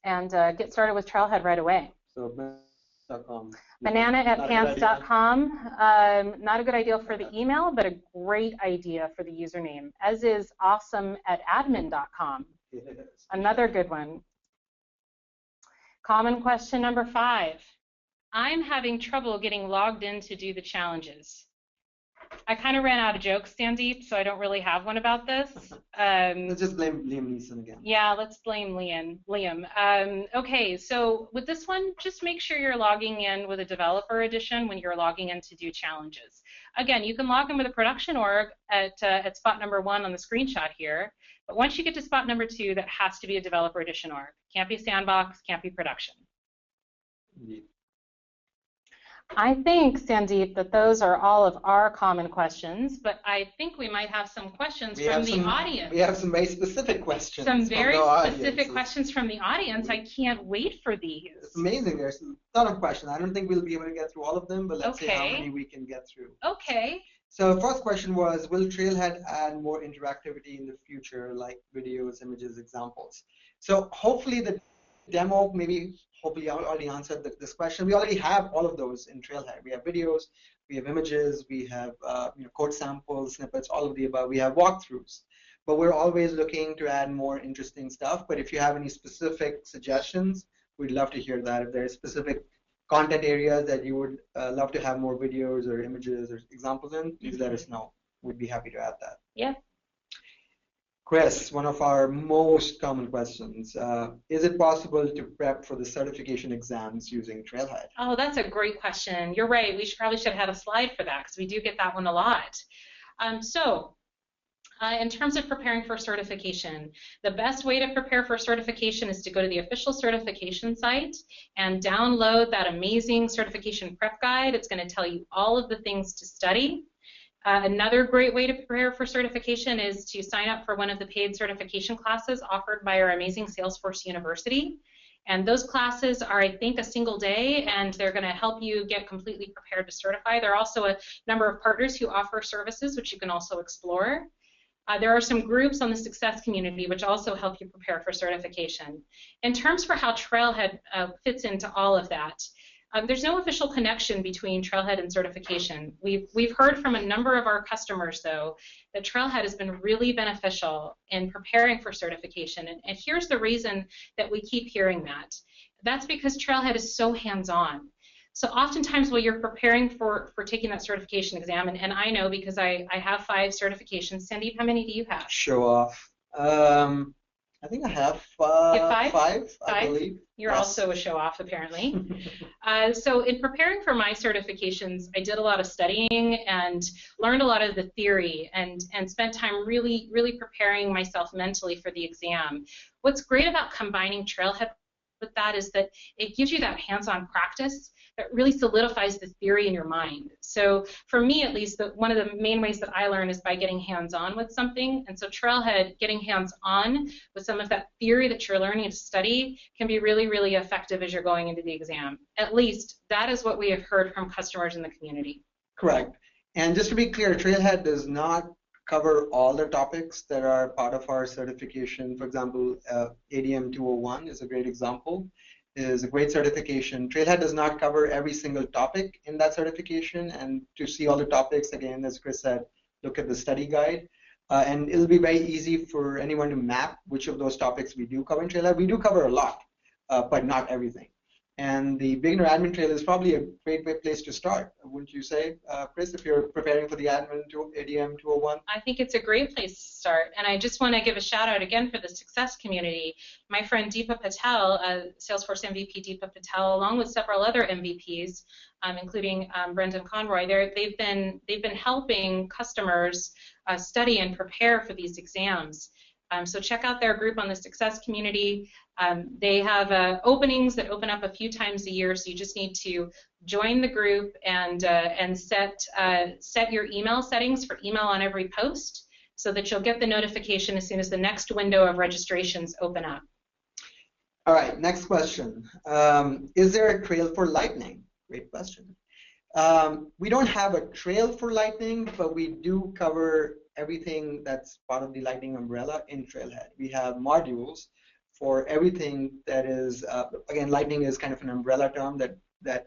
and get started with Trailhead right away. So banana.com. Banana@pants.com. Not a good idea for the email, but a great idea for the username, as is awesome@admin.com. Yes. Another good one. Common question number 5. I'm having trouble getting logged in to do the challenges. I kind of ran out of jokes, Sandeep, so I don't really have one about this. Let's just blame Liam Neeson again. Yeah, let's blame Liam. Okay, so with this one, just make sure you're logging in with a developer edition when you're logging in to do challenges. Again, you can log in with a production org at spot number 1 on the screenshot here, but once you get to spot number 2, that has to be a developer edition org. Can't be sandbox, can't be production. Indeed. I think, Sandeep, that those are all of our common questions, but I think we might have some questions from the audience. We have some very specific questions. Some very specific questions from the audience. I can't wait for these. It's amazing. There's a ton of questions. I don't think we'll be able to get through all of them, but let's see how many we can get through. Okay. So first question was, will Trailhead add more interactivity in the future, like videos, images, examples? So hopefully the demo hopefully I already answered this question. We already have all of those in Trailhead. We have videos, we have images, we have code samples, snippets, all of the above. We have walkthroughs. But we're always looking to add more interesting stuff. But if you have any specific suggestions, we'd love to hear that. If there are specific content areas that you would love to have more videos or images or examples in, please let us know. We'd be happy to add that. Yeah. Chris, one of our most common questions, is it possible to prep for the certification exams using Trailhead? Oh, that's a great question. You're right. We probably should have had a slide for that because we do get that one a lot. In terms of preparing for certification, the best way to prepare for certification is to go to the official certification site and download that amazing certification prep guide. It's going to tell you all of the things to study. Another great way to prepare for certification is to sign up for one of the paid certification classes offered by our amazing Salesforce University. And those classes are, I think, a single day, and they're going to help you get completely prepared to certify. There are also a number of partners who offer services, which you can also explore. There are some groups on the Success community which also help you prepare for certification. In terms for how Trailhead fits into all of that, there's no official connection between Trailhead and certification. We've heard from a number of our customers, though, that Trailhead has been really beneficial in preparing for certification. And here's the reason that we keep hearing that. That's because Trailhead is so hands-on. So oftentimes while you're preparing for taking that certification exam, and I know because I have 5 certifications. Sandeep, how many do you have? Show off. I think I have 5, I believe. You're also a show-off, apparently. So in preparing for my certifications, I did a lot of studying and learned a lot of the theory and spent time really, really preparing myself mentally for the exam. What's great about combining Trailhead with that is that it gives you that hands-on practice that really solidifies the theory in your mind. So for me, at least, one of the main ways that I learn is by getting hands-on with something. And so Trailhead, getting hands-on with some of that theory that you're learning to study can be really, really effective as you're going into the exam. At least that is what we have heard from customers in the community. Correct. And just to be clear, Trailhead does not cover all the topics that are part of our certification. For example, ADM 201 is a great example. It is a great certification. Trailhead does not cover every single topic in that certification, and to see all the topics, again, as Chris said, look at the study guide. And it'll be very easy for anyone to map which of those topics we do cover in Trailhead. We do cover a lot, but not everything. And the beginner admin trail is probably a great place to start, wouldn't you say, Chris, if you're preparing for the ADM 201? I think it's a great place to start. And I just want to give a shout out again for the success community. My friend Deepa Patel, Salesforce MVP Deepa Patel, along with several other MVPs, including Brendan Conroy, they've been helping customers study and prepare for these exams. So check out their group on the success community. They have openings that open up a few times a year, so you just need to join the group and set your email settings for email on every post so that you'll get the notification as soon as the next window of registrations open up. All right, next question. Is there a trail for Lightning? Great question. We don't have a trail for Lightning, but we do cover everything that's part of the Lightning umbrella in Trailhead. We have modules for everything that is, again, Lightning is kind of an umbrella term that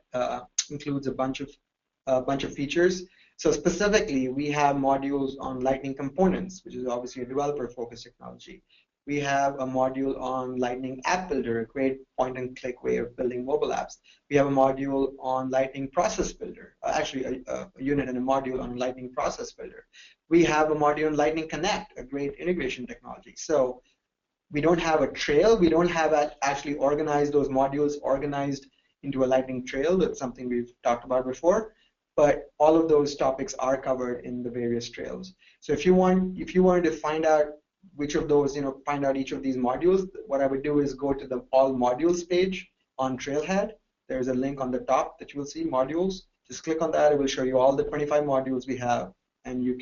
includes a bunch of features. So specifically, we have modules on Lightning components, which is obviously a developer-focused technology. We have a module on Lightning App Builder, a great point-and-click way of building mobile apps. We have a module on Lightning Process Builder, actually a unit and a module on Lightning Process Builder. We have a module on Lightning Connect, a great integration technology. So we don't have a trail. We don't have actually organized those modules organized into a Lightning trail. That's something we've talked about before. But all of those topics are covered in the various trails. So if you wanted to find out which of those, find out each of these modules, what I would do is go to the All Modules page on Trailhead. There's a link on the top that you will see, Modules. Just click on that. It will show you all the 25 modules we have, and you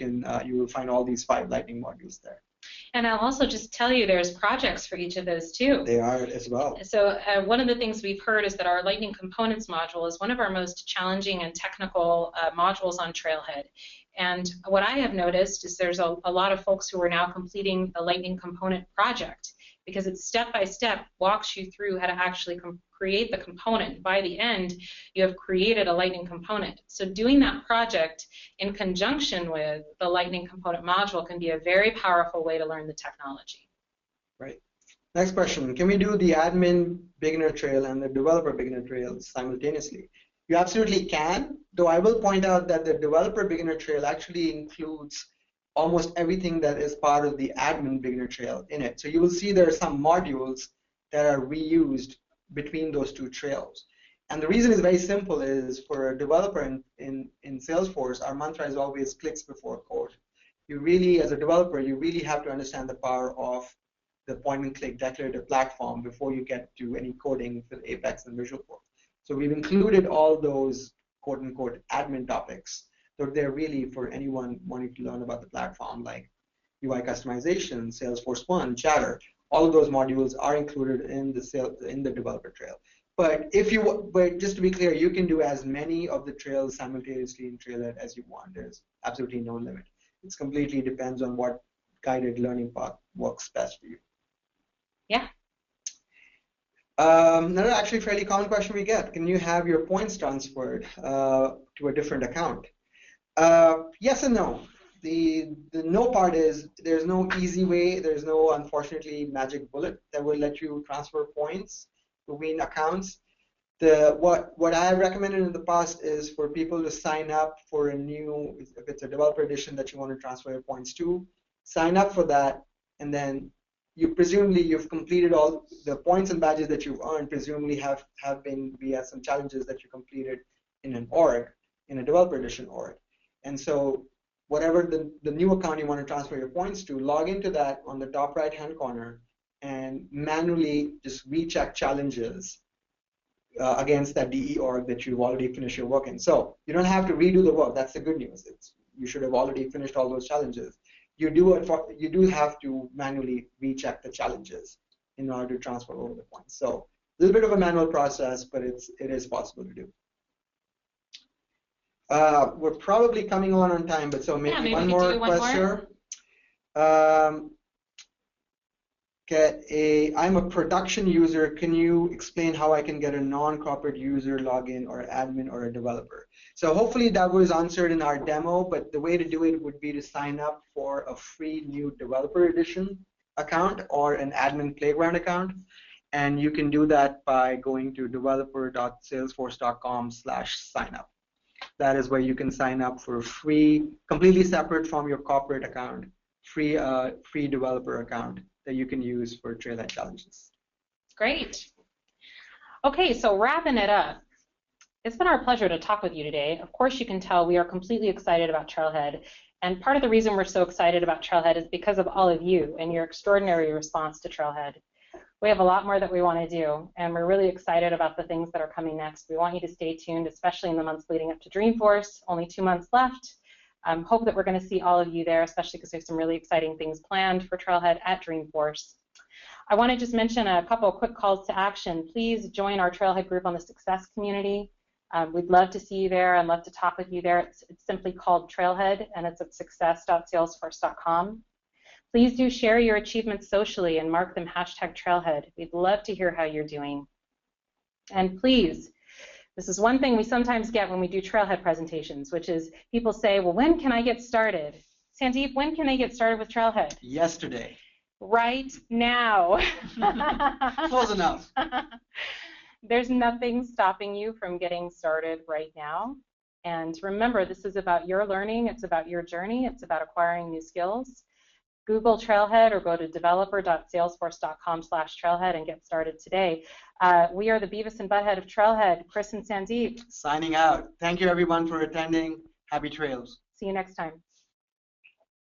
will find all these 5 Lightning modules there. And I'll also just tell you there's projects for each of those too. They are as well. So one of the things we've heard is that our Lightning Components module is one of our most challenging and technical modules on Trailhead. And what I have noticed is there's a lot of folks who are now completing the Lightning Component project because it step-by-step walks you through how to actually create the component. By the end, you have created a Lightning component. So doing that project in conjunction with the Lightning Component module can be a very powerful way to learn the technology. Right. Next question. Can we do the admin beginner trail and the developer beginner trail simultaneously? You absolutely can, though I will point out that the developer beginner trail actually includes almost everything that is part of the admin beginner trail in it. So you will see there are some modules that are reused between those 2 trails. And the reason is very simple, is for a developer in Salesforce, our mantra is always clicks before code. You really, as a developer, you really have to understand the power of the point-and-click declarative platform before you get to any coding with Apex and Visualforce. So we've included all those quote-unquote admin topics. So they're really for anyone wanting to learn about the platform, like UI customization, Salesforce One, Chatter. All of those modules are included in the developer trail. But just to be clear, you can do as many of the trails simultaneously in Trailhead as you want. There's absolutely no limit. It completely depends on what guided learning path works best for you. Yeah. Another actually fairly common question we get: can you have your points transferred to a different account? Yes and no. The no part is there's no easy way. There's no, unfortunately, magic bullet that will let you transfer points between accounts. What I have recommended in the past is for people to sign up for a new, if it's a developer edition that you want to transfer your points to, sign up for that, and then you've completed all the points and badges that you've earned. Presumably have been via some challenges that you completed in an org, in a developer edition org. And so whatever the new account you want to transfer your points to, log into that on the top right-hand corner and manually just recheck challenges against that DE org that you've already finished your work in. So you don't have to redo the work. That's the good news. You should have already finished all those challenges. You do have to manually recheck the challenges in order to transfer over the points. So a little bit of a manual process, but it is possible to do. We're probably coming on time, but so maybe one more question. I'm a production user. Can you explain how I can get a non-corporate user login or admin or a developer? So hopefully that was answered in our demo, but the way to do it would be to sign up for a free new developer edition account or an admin playground account. And you can do that by going to developer.salesforce.com/signup. That is where you can sign up for a free, completely separate from your corporate account, free developer account that you can use for Trailhead challenges. Great. Okay, so wrapping it up. It's been our pleasure to talk with you today. Of course, you can tell we are completely excited about Trailhead. And part of the reason we're so excited about Trailhead is because of all of you and your extraordinary response to Trailhead. We have a lot more that we want to do, and we're really excited about the things that are coming next. We want you to stay tuned, especially in the months leading up to Dreamforce. Only 2 months left. Hope that we're going to see all of you there, especially because we have some really exciting things planned for Trailhead at Dreamforce. I want to just mention a couple of quick calls to action. Please join our Trailhead group on the Success community. We'd love to see you there and love to talk with you there. It's simply called Trailhead, and it's at success.salesforce.com. Please do share your achievements socially and mark them #Trailhead. We'd love to hear how you're doing. And please, this is one thing we sometimes get when we do Trailhead presentations, which is people say, well, when can I get started? Sandeep, when can they get started with Trailhead? Yesterday. Right now. Close enough. There's nothing stopping you from getting started right now. And remember, this is about your learning. It's about your journey. It's about acquiring new skills. Google Trailhead or go to developer.salesforce.com/Trailhead and get started today. We are the Beavis and Butthead of Trailhead, Chris and Sandeep. Signing out. Thank you, everyone, for attending. Happy trails. See you next time.